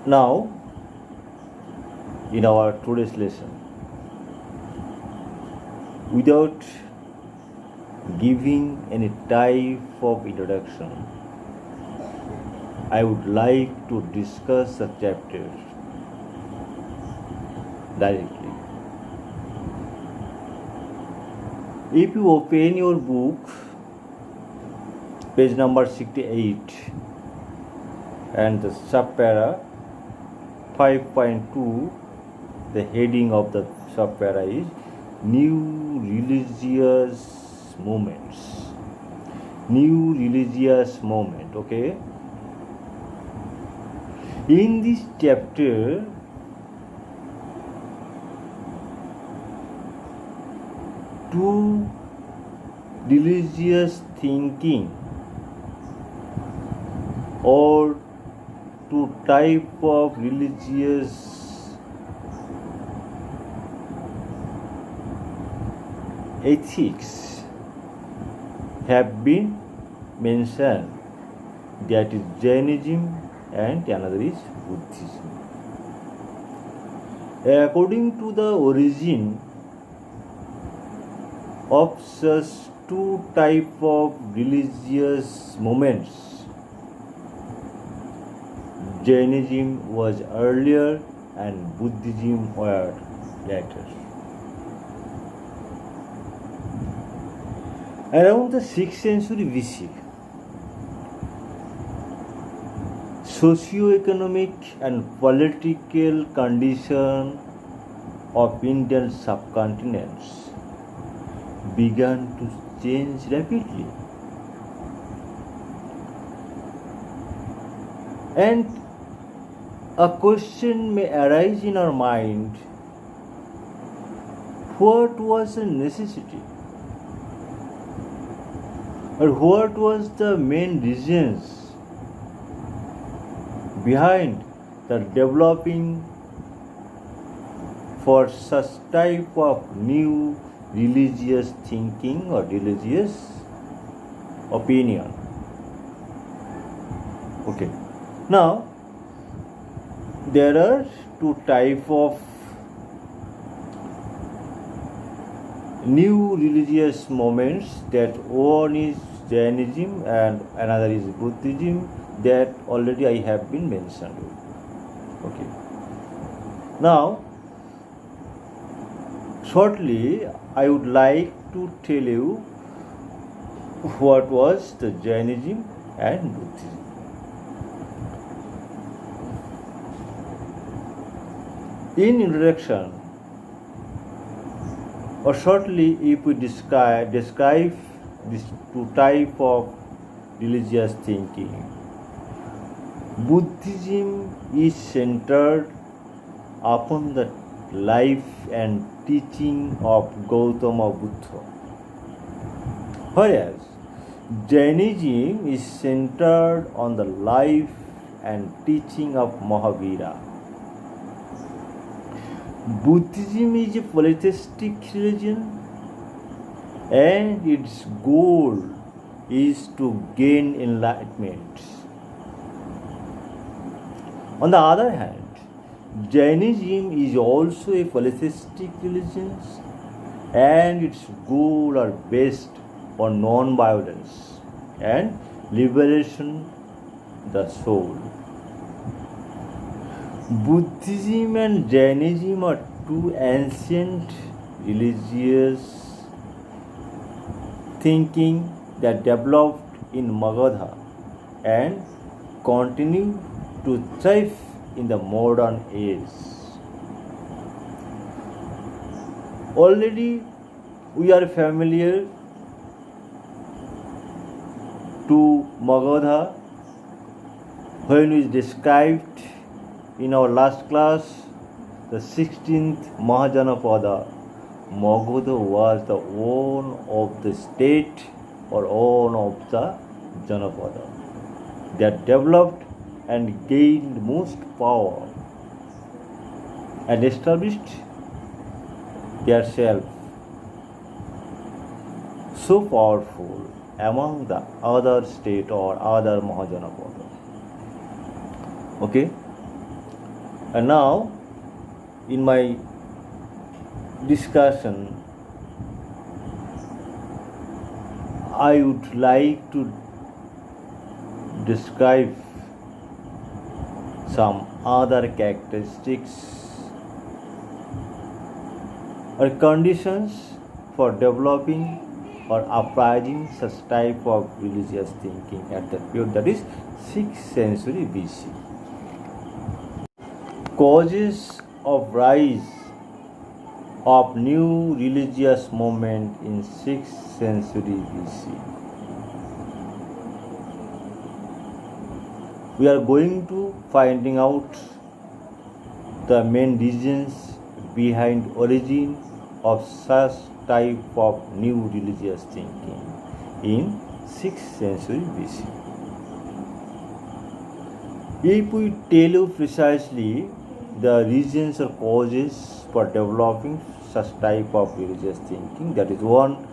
Now, in our today's lesson, without giving any type of introduction, I would like to discuss the chapter directly. If you open your book, page number 68, and the subpara 5.2, the heading of the subpara is New Religious Movements. New religious movement, okay? In this chapter, two religious thinking or two type of religious ethics have been mentioned, that is Jainism and another is Buddhism. According to the origin of such two type of religious movements, Jainism was earlier and Buddhism were later. Around the 6th century BC, socio-economic and political condition of Indian subcontinents began to change rapidly, and a question may arise in our mind: what was a necessity, or what was the main reasons behind the developing for such type of new religious thinking or religious opinion? Okay. Now, there are two type of new religious movements, that one is Jainism and another is Buddhism, that already I have been mentioned. Okay. Now, shortly I would like to tell you what was the Jainism and Buddhism. In introduction, or shortly, if we describe these two type of religious thinking, Buddhism is centered upon the life and teaching of Gautama Buddha, whereas Jainism is centered on the life and teaching of Mahavira. Buddhism is a polytheistic religion, and its goal is to gain enlightenment. On the other hand, Jainism is also a polytheistic religion, and its goals are based on non-violence and liberation of the soul. Buddhism and Jainism are two ancient religious thinking that developed in Magadha and continue to thrive in the modern age. Already we are familiar to Magadha when we described in our last class the 16th Mahajanapada. Magadha was the one of the state or one of the Janapada that developed and gained most power and established themselves so powerful among the other state or other Mahajanapada. Okay? And now, in my discussion, I would like to describe some other characteristics or conditions for developing or uprising such type of religious thinking at that period, that is 6th century BC. Causes of rise of new religious movement in 6th century BC. We are going to finding out the main reasons behind origin of such type of new religious thinking in 6th century BC. If we tell you precisely the reasons or causes for developing such type of religious thinking, that is one,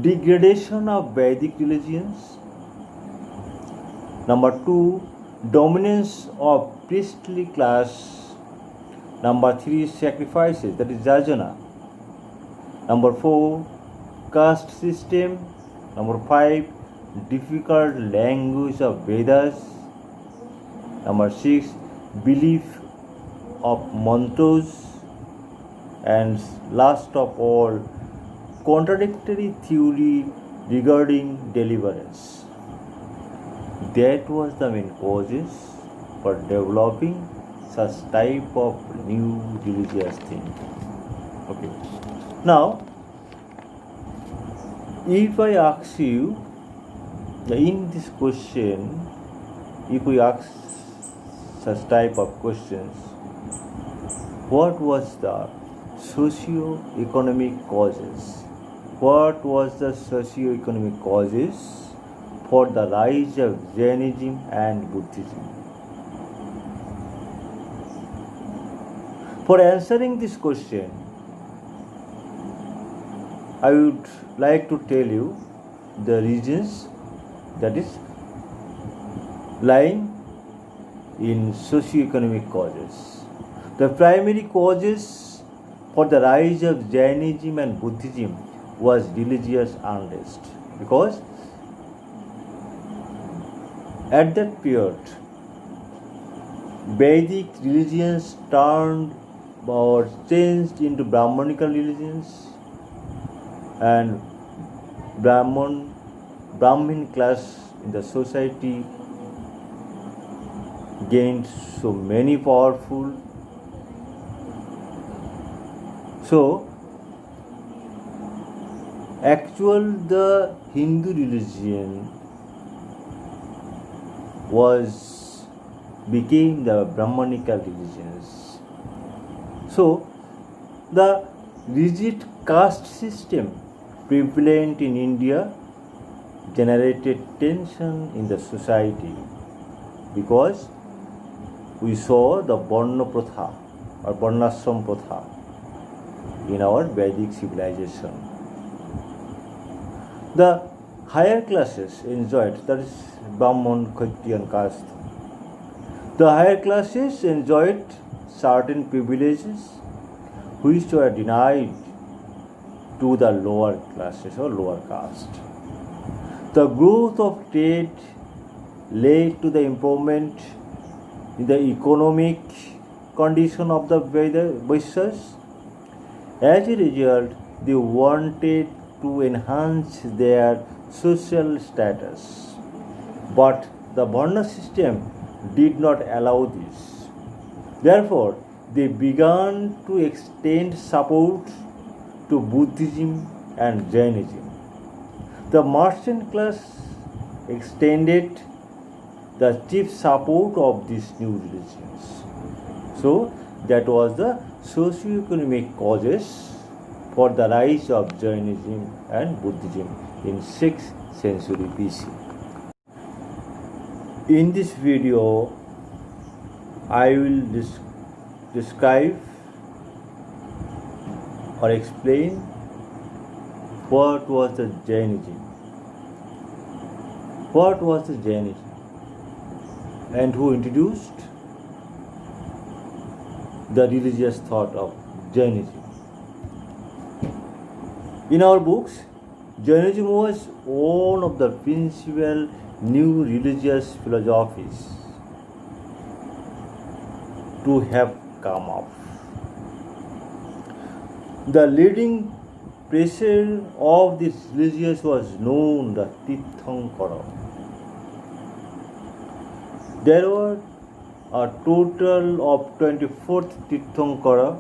degradation of Vedic religions. Number two, dominance of priestly class. Number three, sacrifices, that is yajna. Number four, caste system. Number five, difficult language of Vedas. Number six, belief of mantras. And last of all, contradictory theory regarding deliverance. That was the main causes for developing such type of new religious thinking. Okay. Now, if I ask you, in this question, if we ask such type of questions, what was the socio-economic causes? What was the socio-economic causes for the rise of Jainism and Buddhism? For answering this question, I would like to tell you the reasons that is lying in socio-economic causes. The primary causes for the rise of Jainism and Buddhism was religious unrest, because at that period Vedic religions turned or changed into Brahmanical religions, and Brahmin class in the society gained so many powerful. So, the Hindu religion became the Brahmanical religions. So, the rigid caste system prevalent in India generated tension in the society, because we saw the Varna Pratha or Varnashram Pratha in our Vedic civilization. The higher classes enjoyed, that is Brahman, Kshatriya and caste. The higher classes enjoyed certain privileges which were denied to the lower classes or lower caste. The growth of trade led to the improvement in the economic condition of the Vaishyas. As a result, they wanted to enhance their social status. But the Varna system did not allow this. Therefore, they began to extend support to Buddhism and Jainism. The merchant class extended the chief support of these new religions. So, that was the socio-economic causes for the rise of Jainism and Buddhism in 6th century BC. In this video, I will describe or explain what was the Jainism. What was the Jainism and who introduced the religious thought of Jainism. In our books, Jainism was one of the principal new religious philosophies to have come up. The leading preacher of this religion was known as Tirthankara. There were a total of 24 Tirthankara,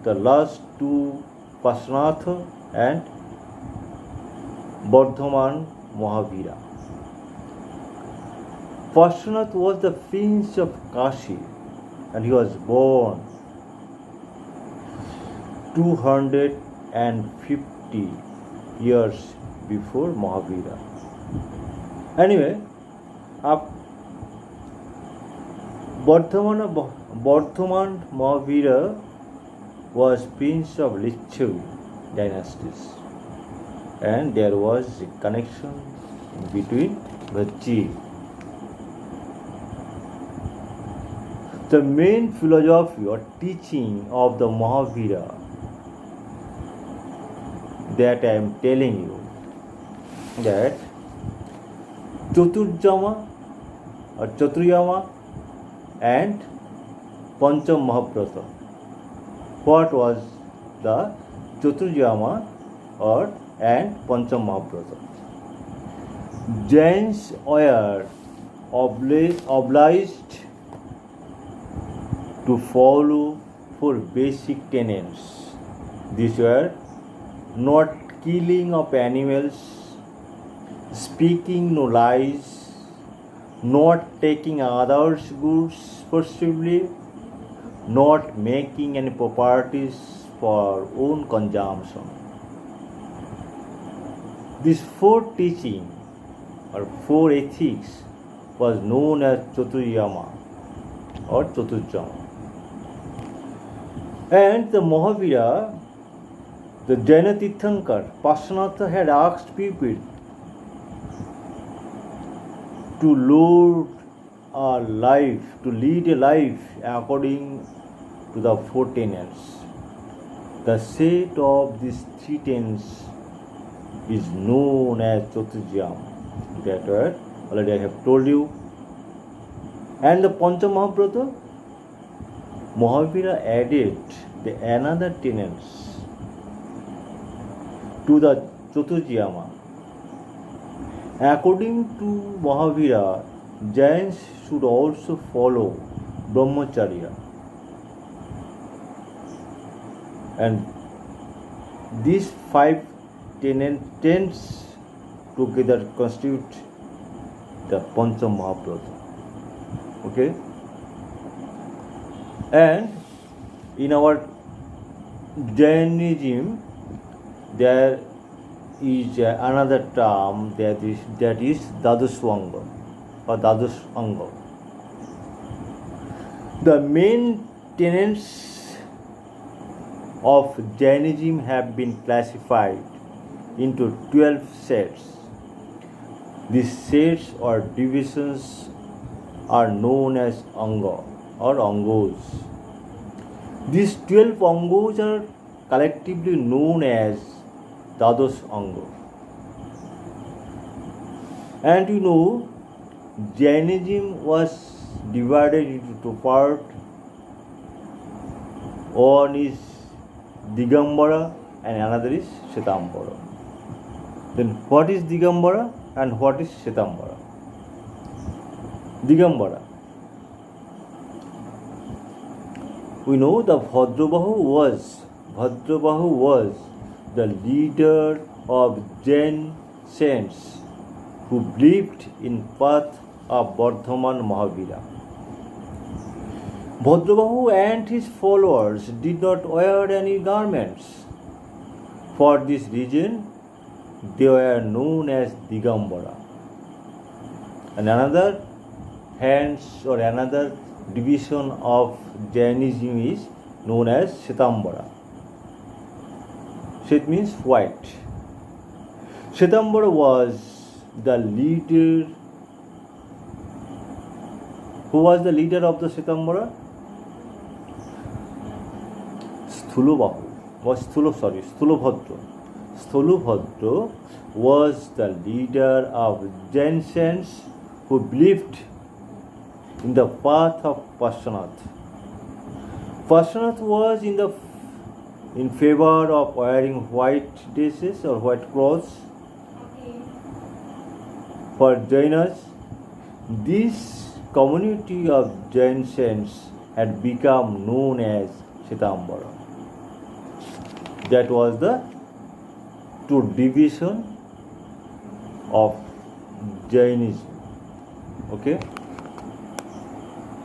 the last two Pashanatha and Bardhaman Mahavira. Pashanatha was the prince of Kashi and he was born 250 years before Mahavira. Anyway, Bardhaman Mahavira was prince of Lichavi dynasties, and there was a connection between the two. The main philosophy or teaching of the Mahavira that I am telling you, that Chaturjama or Chaturjama and Pancham Mahaprata. What was the Chaturjama or and Pancham Mahaprata? Jains were obliged to follow four basic tenets. These were not killing of animals, speaking no lies, not taking others' goods forcibly, not making any properties for own consumption. These four teaching or four ethics was known as Chaturjama or Chaturjama. And the Mahavira, the Jaina Tirthankar, Pashanatha had asked people to lead a life according to the four tenets. The set of these three tenets is known as Chaturjama. That word already I have told you. And the Pancham Mahaprata, Mahavira added the another tenets to the Chaturjama. According to Mahavira, Jains should also follow Brahmacharya. And these five tenets together constitute the Pancham Mahaprata. Okay? And in our Jainism, there is another term that is Dadaswanga or Dadasanga. The main tenets of Jainism have been classified into 12 sets. These sets or divisions are known as Anga or Angos. These 12 Angos are collectively known as Dadas Anga. And you know, Jainism was divided into two parts. One is Digambara and another is Shvetambara. Then what is Digambara and what is Shvetambara? Digambara. We know the Bhadrabahu was the leader of Jain saints who believed in path of Bardhaman Mahavira. Bhadrabahu and his followers did not wear any garments. For this reason, they were known as Digambara. And another division of Jainism is known as Shvetambara. Shvet means white. Shvetambara was the leader. Who was the leader of the Shvetambara? Stulabhadra. Stulabhadra was the leader of Jain saints who believed in the path of Parshvanath. Parshvanath was in favor of wearing white dresses or white clothes for Jainas. This community of Jain saints had become known as Svetambara. That was the two division of Jainism. Okay.